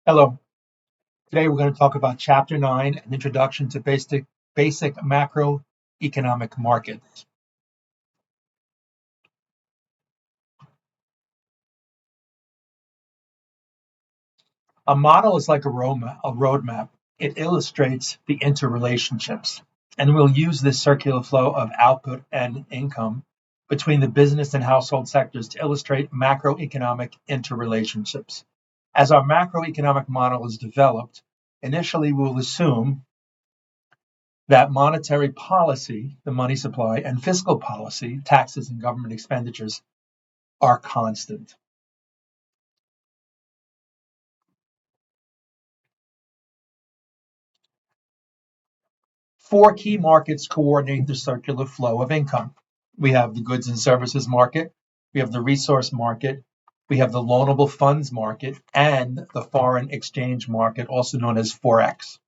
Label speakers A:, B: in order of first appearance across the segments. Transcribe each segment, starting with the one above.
A: Hello. Today we're going to talk about Chapter 9, an introduction to basic macroeconomic markets. A model is like a roadmap. It illustrates the interrelationships, and we'll use this circular flow of output and income between the business and household sectors to illustrate macroeconomic interrelationships. As our macroeconomic model is developed, initially we'll assume that monetary policy, the money supply, and fiscal policy, taxes and government expenditures, are constant. Four key markets coordinate the circular flow of income. We have the goods and services market, we have the resource market, we have the loanable funds market, and the foreign exchange market, also known as Forex.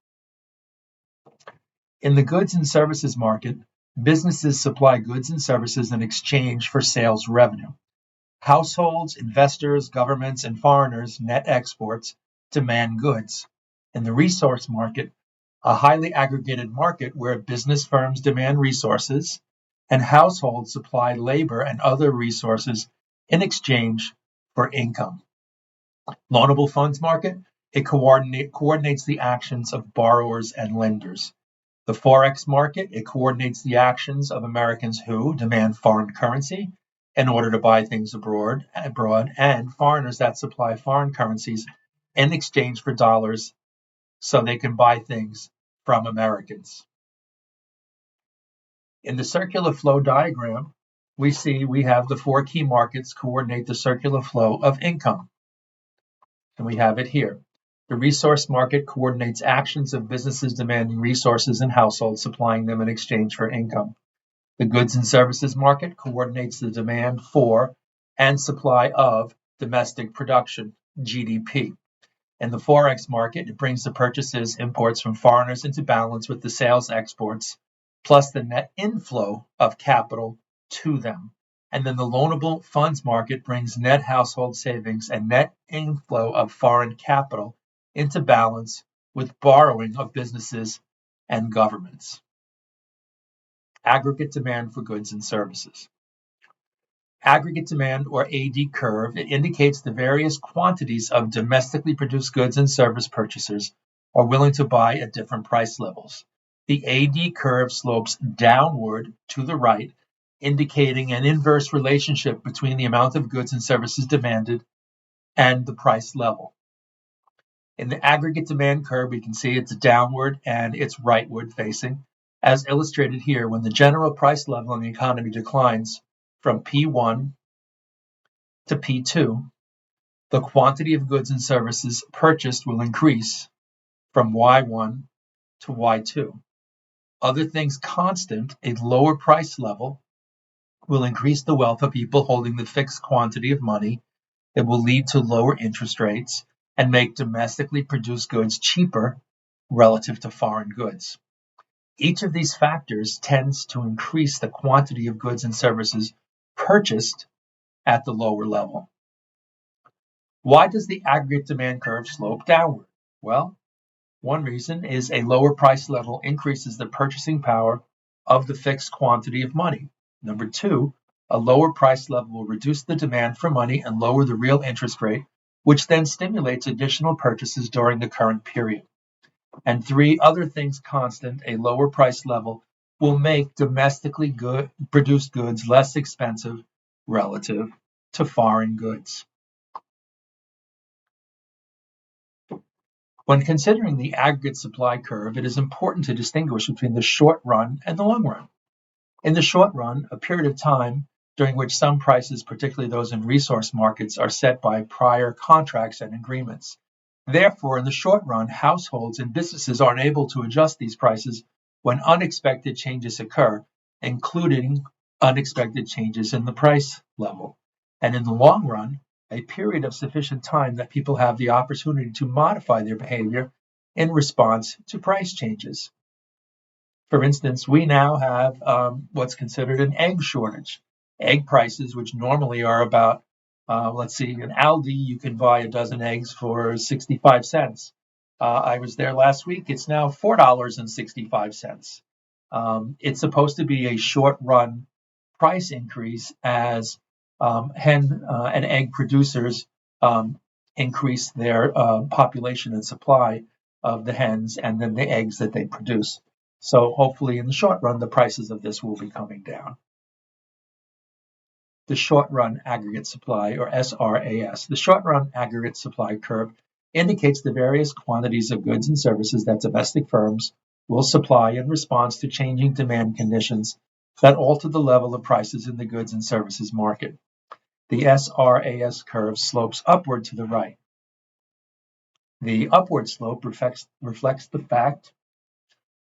A: In the goods and services market, businesses supply goods and services in exchange for sales revenue. Households, investors, governments, and foreigners, net exports, demand goods. In the resource market, a highly aggregated market where business firms demand resources and households supply labor and other resources in exchange for income. Loanable funds market, it coordinates the actions of borrowers and lenders. The Forex market, it coordinates the actions of Americans who demand foreign currency in order to buy things abroad, and foreigners that supply foreign currencies in exchange for dollars so they can buy things from Americans. In the circular flow diagram, we have the four key markets coordinate the circular flow of income. And we have it here. The resource market coordinates actions of businesses demanding resources and households supplying them in exchange for income. The goods and services market coordinates the demand for and supply of domestic production, GDP. In the Forex market, it brings the purchases, imports from foreigners into balance with the sales exports, plus the net inflow of capital to them. And then the loanable funds market brings net household savings and net inflow of foreign capital into balance with borrowing of businesses and governments. Aggregate demand for goods and services. Aggregate demand, or AD curve, it indicates the various quantities of domestically produced goods and service purchasers are willing to buy at different price levels. The AD curve slopes downward to the right, indicating an inverse relationship between the amount of goods and services demanded and the price level. In the aggregate demand curve, we can see it's downward and it's rightward facing, as illustrated here. When the general price level in the economy declines from P1 to P2, the quantity of goods and services purchased will increase from Y1 to Y2. Other things constant, a lower price level will increase the wealth of people holding the fixed quantity of money. It will lead to lower interest rates and make domestically produced goods cheaper relative to foreign goods. Each of these factors tends to increase the quantity of goods and services purchased at the lower level. Why does the aggregate demand curve slope downward? Well, one reason is a lower price level increases the purchasing power of the fixed quantity of money. Number two, a lower price level will reduce the demand for money and lower the real interest rate, which then stimulates additional purchases during the current period. And three, other things constant, a lower price level will make domestically produced goods less expensive relative to foreign goods. When considering the aggregate supply curve, it is important to distinguish between the short run and the long run. In the short run, a period of time during which some prices, particularly those in resource markets, are set by prior contracts and agreements. Therefore, in the short run, households and businesses are unable to adjust these prices when unexpected changes occur, including unexpected changes in the price level. And in the long run, a period of sufficient time that people have the opportunity to modify their behavior in response to price changes. For instance, we now have what's considered an egg shortage. Egg prices, which normally are about Let's see, in Aldi, you can buy a dozen eggs for 65 cents. I was there last week. It's now $4.65. It's supposed to be a short run price increase as hen and egg producers increase their population and supply of the hens and then the eggs that they produce. So hopefully in the short run, the prices of this will be coming down. The short-run aggregate supply, or SRAS. The short-run aggregate supply curve indicates the various quantities of goods and services that domestic firms will supply in response to changing demand conditions that alter the level of prices in the goods and services market. The SRAS curve slopes upward to the right. The upward slope reflects the fact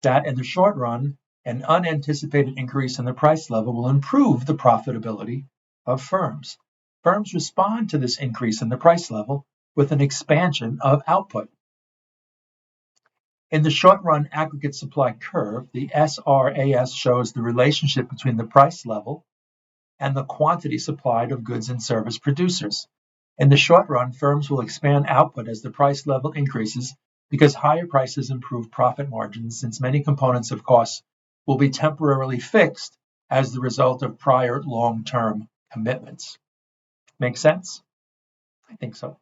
A: that in the short run, an unanticipated increase in the price level will improve the profitability of firms. Firms respond to this increase in the price level with an expansion of output. In the short-run aggregate supply curve, the SRAS shows the relationship between the price level and the quantity supplied of goods and service producers. In the short run, firms will expand output as the price level increases because higher prices improve profit margins, since many components of costs will be temporarily fixed as the result of prior long-term commitments. Make sense? I think so.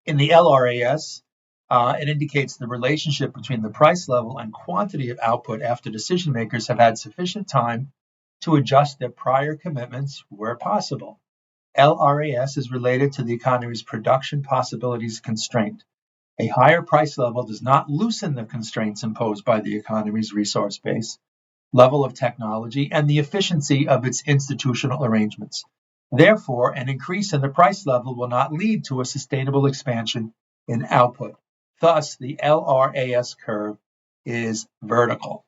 A: In the LRAS, it indicates the relationship between the price level and quantity of output after decision makers have had sufficient time to adjust their prior commitments where possible. LRAS is related to the economy's production possibilities constraint. A higher price level does not loosen the constraints imposed by the economy's resource base, level of technology, and the efficiency of its institutional arrangements. Therefore, an increase in the price level will not lead to a sustainable expansion in output. Thus, the LRAS curve is vertical.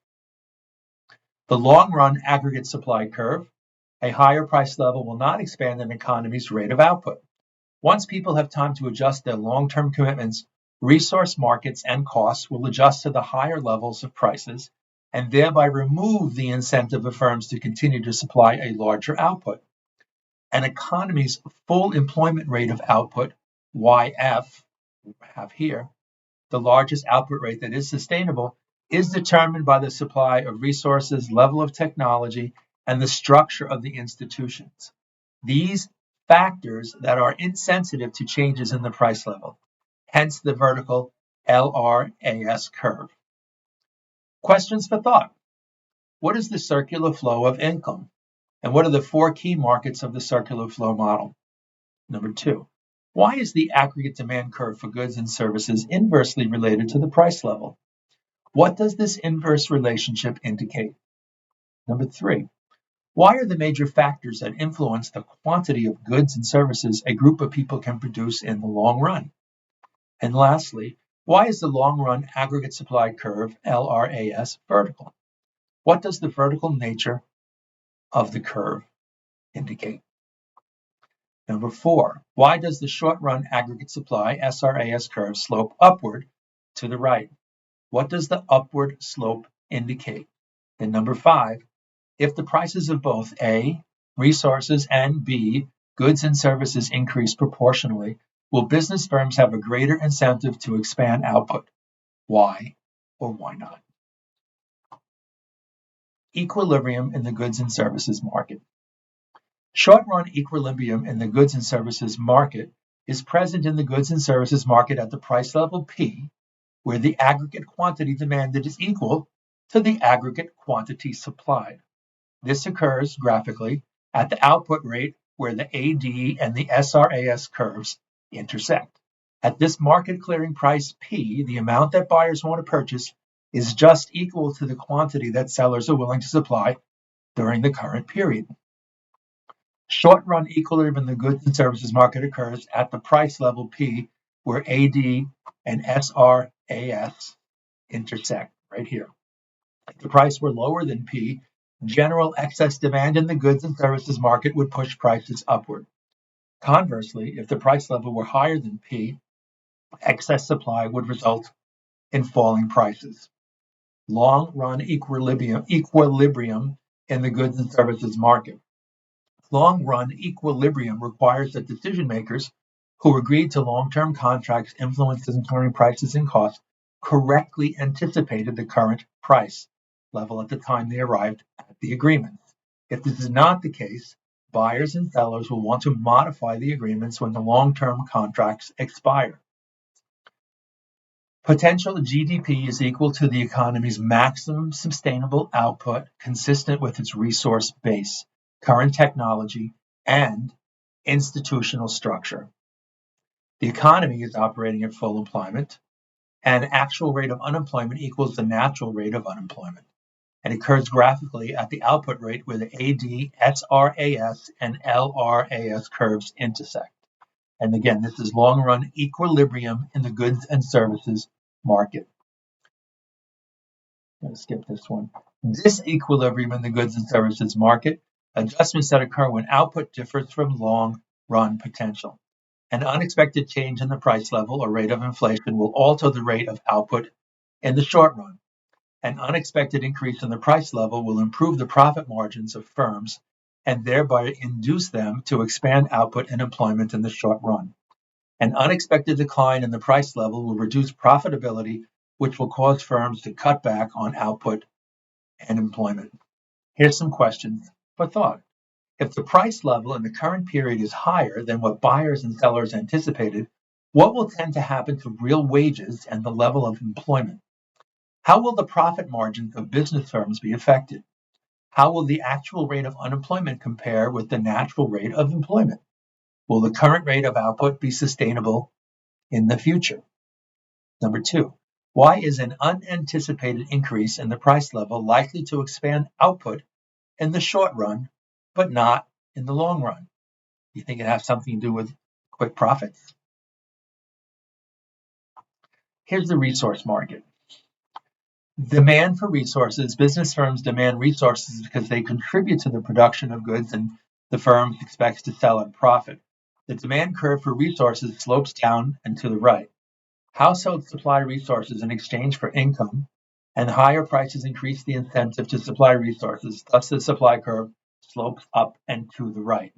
A: The long-run aggregate supply curve, a higher price level will not expand an economy's rate of output. Once people have time to adjust their long-term commitments, resource markets and costs will adjust to the higher levels of prices and thereby remove the incentive of firms to continue to supply a larger output. An economy's full employment rate of output, YF, we have here, the largest output rate that is sustainable, is determined by the supply of resources, level of technology, and the structure of the institutions. These factors that are insensitive to changes in the price level, hence the vertical LRAS curve. Questions for thought. What is the circular flow of income? And what are the four key markets of the circular flow model? Number 2, why is the aggregate demand curve for goods and services inversely related to the price level? What does this inverse relationship indicate? Number 3, why are the major factors that influence the quantity of goods and services a group of people can produce in the long run? And lastly, why is the long-run aggregate supply curve, LRAS, vertical? What does the vertical nature of the curve indicate? Number 4, why does the short-run aggregate supply, SRAS curve, slope upward to the right? What does the upward slope indicate? And number 5, if the prices of both A, resources, and B, goods and services increase proportionally, will business firms have a greater incentive to expand output? Why or why not? Equilibrium in the goods and services market. Short-run equilibrium in the goods and services market is present in the goods and services market at the price level P, where the aggregate quantity demanded is equal to the aggregate quantity supplied. This occurs graphically at the output rate where the AD and the SRAS curves intersect. At this market clearing price P, the amount that buyers want to purchase is just equal to the quantity that sellers are willing to supply during the current period. Short-run equilibrium in the goods and services market occurs at the price level P, where AD and SRAS intersect, right here. If the price were lower than P, general excess demand in the goods and services market would push prices upward. Conversely, if the price level were higher than P, excess supply would result in falling prices. Long-run equilibrium in the goods and services market. Long-run equilibrium requires that decision makers who agreed to long-term contracts influencing current prices and costs correctly anticipated the current price level at the time they arrived at the agreements. If this is not the case, buyers and sellers will want to modify the agreements when the long-term contracts expire. Potential GDP is equal to the economy's maximum sustainable output consistent with its resource base, current technology, and institutional structure. The economy is operating at full employment, and actual rate of unemployment equals the natural rate of unemployment, and occurs graphically at the output rate where the AD, SRAS, and LRAS curves intersect. And again, this is long-run equilibrium in the goods and services market. I'm going to skip this one. Disequilibrium in the goods and services market, adjustments that occur when output differs from long-run potential. An unexpected change in the price level or rate of inflation will alter the rate of output in the short run. An unexpected increase in the price level will improve the profit margins of firms and thereby induce them to expand output and employment in the short run. An unexpected decline in the price level will reduce profitability, which will cause firms to cut back on output and employment. Here's some questions for thought. If the price level in the current period is higher than what buyers and sellers anticipated, what will tend to happen to real wages and the level of employment? How will the profit margins of business firms be affected? How will the actual rate of unemployment compare with the natural rate of employment? Will the current rate of output be sustainable in the future? Number 2, why is an unanticipated increase in the price level likely to expand output in the short run, but not in the long run? You think it has something to do with quick profits? Here's the resource market. Demand for resources. Business firms demand resources because they contribute to the production of goods and the firm expects to sell and profit. The demand curve for resources slopes down and to the right. Households supply resources in exchange for income, and higher prices increase the incentive to supply resources. Thus, the supply curve slopes up and to the right.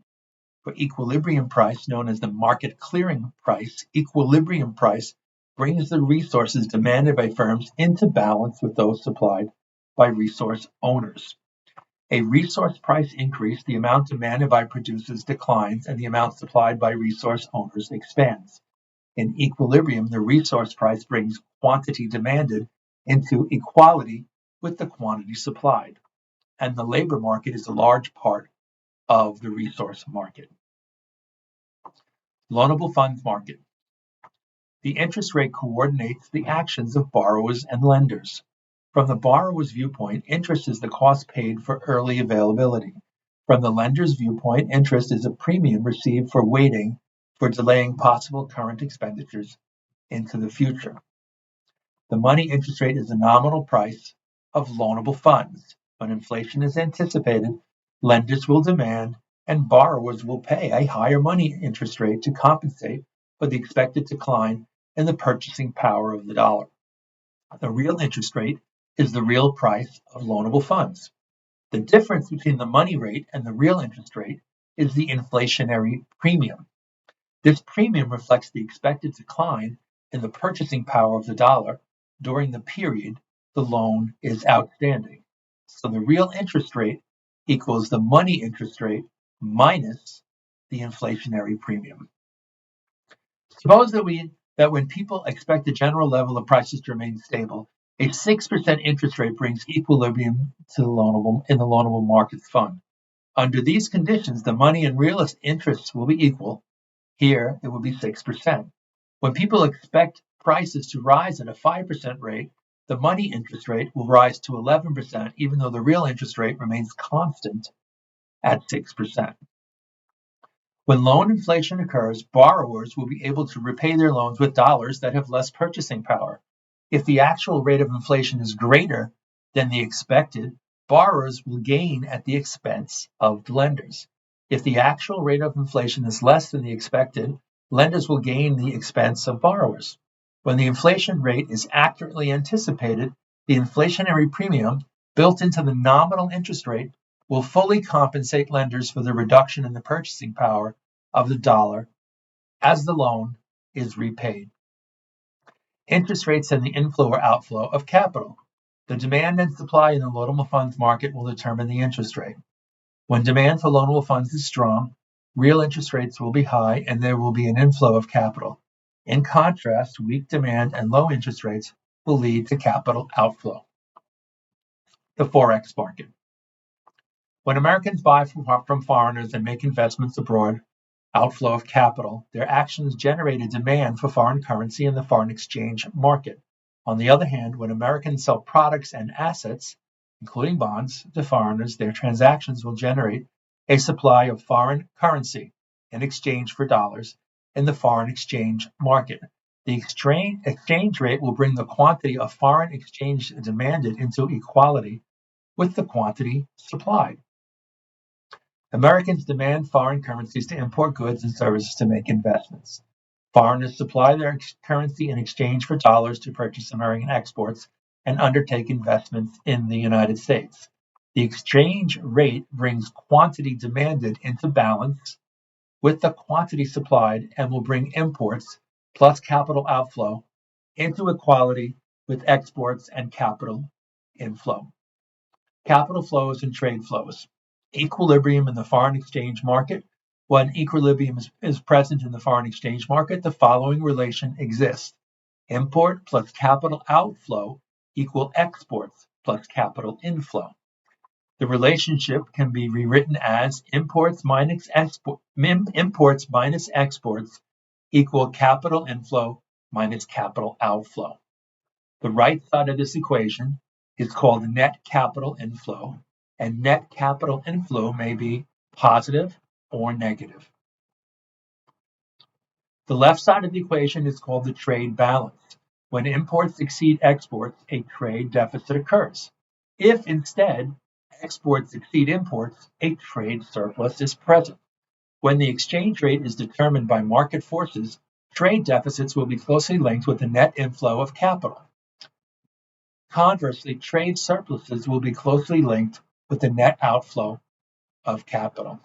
A: For equilibrium price, known as the market clearing price, equilibrium price brings the resources demanded by firms into balance with those supplied by resource owners. A resource price increase, the amount demanded by producers declines and the amount supplied by resource owners expands. In equilibrium, the resource price brings quantity demanded into equality with the quantity supplied, and the labor market is a large part of the resource market. Loanable funds market. The interest rate coordinates the actions of borrowers and lenders. From the borrower's viewpoint, interest is the cost paid for early availability. From the lender's viewpoint, interest is a premium received for waiting for delaying possible current expenditures into the future. The money interest rate is the nominal price of loanable funds. When inflation is anticipated, lenders will demand and borrowers will pay a higher money interest rate to compensate for the expected decline in the purchasing power of the dollar. The real interest rate is the real price of loanable funds. The difference between the money rate and the real interest rate is the inflationary premium. This premium reflects the expected decline in the purchasing power of the dollar during the period the loan is outstanding. So the real interest rate equals the money interest rate minus the inflationary premium. Suppose that when people expect the general level of prices to remain stable, a 6% interest rate brings equilibrium to the loanable markets fund. Under these conditions, the money and real interests will be equal. Here, it will be 6%. When people expect prices to rise at a 5% rate, the money interest rate will rise to 11%, even though the real interest rate remains constant at 6%. When loan inflation occurs, borrowers will be able to repay their loans with dollars that have less purchasing power. If the actual rate of inflation is greater than the expected, borrowers will gain at the expense of the lenders. If the actual rate of inflation is less than the expected, lenders will gain the expense of borrowers. When the inflation rate is accurately anticipated, the inflationary premium built into the nominal interest rate will fully compensate lenders for the reduction in the purchasing power of the dollar as the loan is repaid. Interest rates and the inflow or outflow of capital. The demand and supply in the loanable funds market will determine the interest rate. When demand for loanable funds is strong, real interest rates will be high and there will be an inflow of capital. In contrast, weak demand and low interest rates will lead to capital outflow. The Forex market. When Americans buy from foreigners and make investments abroad, outflow of capital, their actions generate a demand for foreign currency in the foreign exchange market. On the other hand, when Americans sell products and assets, including bonds, to foreigners, their transactions will generate a supply of foreign currency in exchange for dollars in the foreign exchange market. The exchange rate will bring the quantity of foreign exchange demanded into equality with the quantity supplied. Americans demand foreign currencies to import goods and services to make investments. Foreigners supply their currency in exchange for dollars to purchase American exports and undertake investments in the United States. The exchange rate brings quantity demanded into balance with the quantity supplied and will bring imports plus capital outflow into equality with exports and capital inflow. Capital flows and trade flows. Equilibrium in the foreign exchange market. When equilibrium is present in the foreign exchange market, the following relation exists. Import plus capital outflow equal exports plus capital inflow. The relationship can be rewritten as imports minus exports equal capital inflow minus capital outflow. The right side of this equation is called net capital inflow, and net capital inflow may be positive or negative. The left side of the equation is called the trade balance. When imports exceed exports, a trade deficit occurs. If instead exports exceed imports, a trade surplus is present. When the exchange rate is determined by market forces, trade deficits will be closely linked with the net inflow of capital. Conversely, trade surpluses will be closely linked with the net outflow of capital.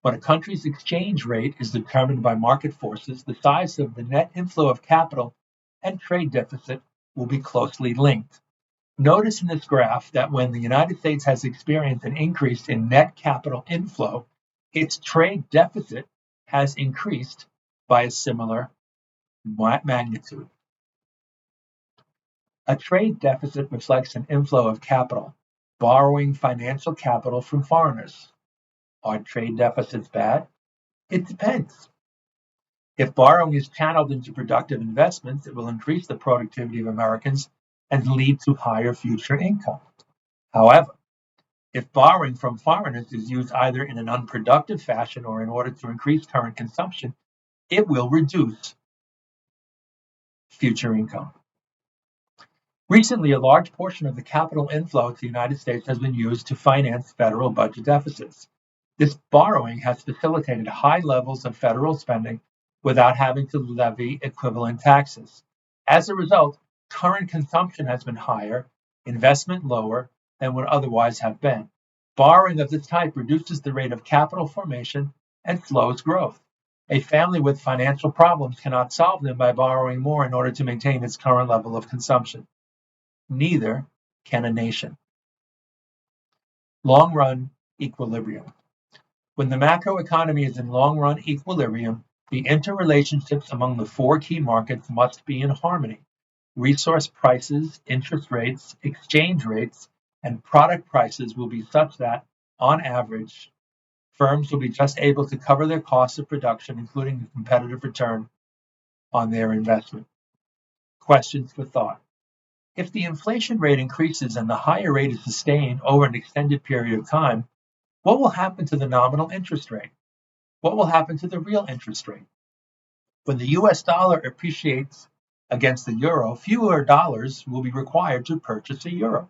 A: When a country's exchange rate is determined by market forces, the size of the net inflow of capital and trade deficit will be closely linked. Notice in this graph that when the United States has experienced an increase in net capital inflow, its trade deficit has increased by a similar magnitude. A trade deficit reflects an inflow of capital, borrowing financial capital from foreigners. Are trade deficits bad? It depends. If borrowing is channeled into productive investments, it will increase the productivity of Americans and lead to higher future income. However, if borrowing from foreigners is used either in an unproductive fashion or in order to increase current consumption, it will reduce future income. Recently, a large portion of the capital inflow to the United States has been used to finance federal budget deficits. This borrowing has facilitated high levels of federal spending without having to levy equivalent taxes. As a result, current consumption has been higher, investment lower than would otherwise have been. Borrowing of this type reduces the rate of capital formation and slows growth. A family with financial problems cannot solve them by borrowing more in order to maintain its current level of consumption. Neither can a nation. Long-run equilibrium. When the macroeconomy is in long-run equilibrium, the interrelationships among the four key markets must be in harmony. Resource prices, interest rates, exchange rates, and product prices will be such that, on average, firms will be just able to cover their costs of production, including the competitive return on their investment. Questions for thought. If the inflation rate increases and the higher rate is sustained over an extended period of time, what will happen to the nominal interest rate? What will happen to the real interest rate? When the US dollar appreciates against the euro, fewer dollars will be required to purchase a euro.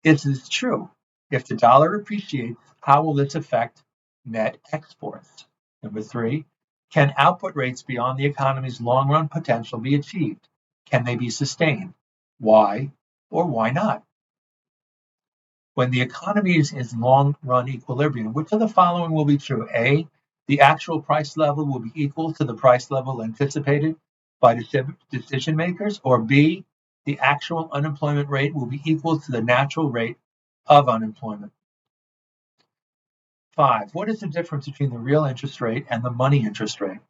A: This is true. If the dollar appreciates, how will this affect net exports? Number 3, can output rates beyond the economy's long-run potential be achieved? Can they be sustained? Why or why not? When the economy is in long-run equilibrium, which of the following will be true? A, the actual price level will be equal to the price level anticipated by decision makers, or B, the actual unemployment rate will be equal to the natural rate of unemployment. 5. What is the difference between the real interest rate and the money interest rate?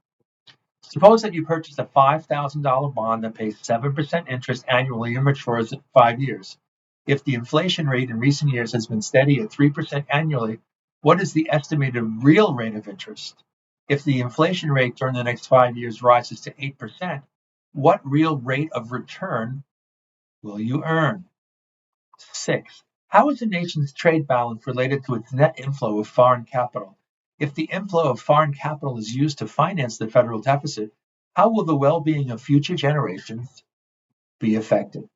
A: Suppose that you purchase a $5,000 bond that pays 7% interest annually and matures in 5 years. If the inflation rate in recent years has been steady at 3% annually, what is the estimated real rate of interest? If the inflation rate during the next 5 years rises to 8%, what real rate of return will you earn? 6. How is a nation's trade balance related to its net inflow of foreign capital? If the inflow of foreign capital is used to finance the federal deficit, how will the well-being of future generations be affected?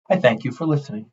A: I thank you for listening.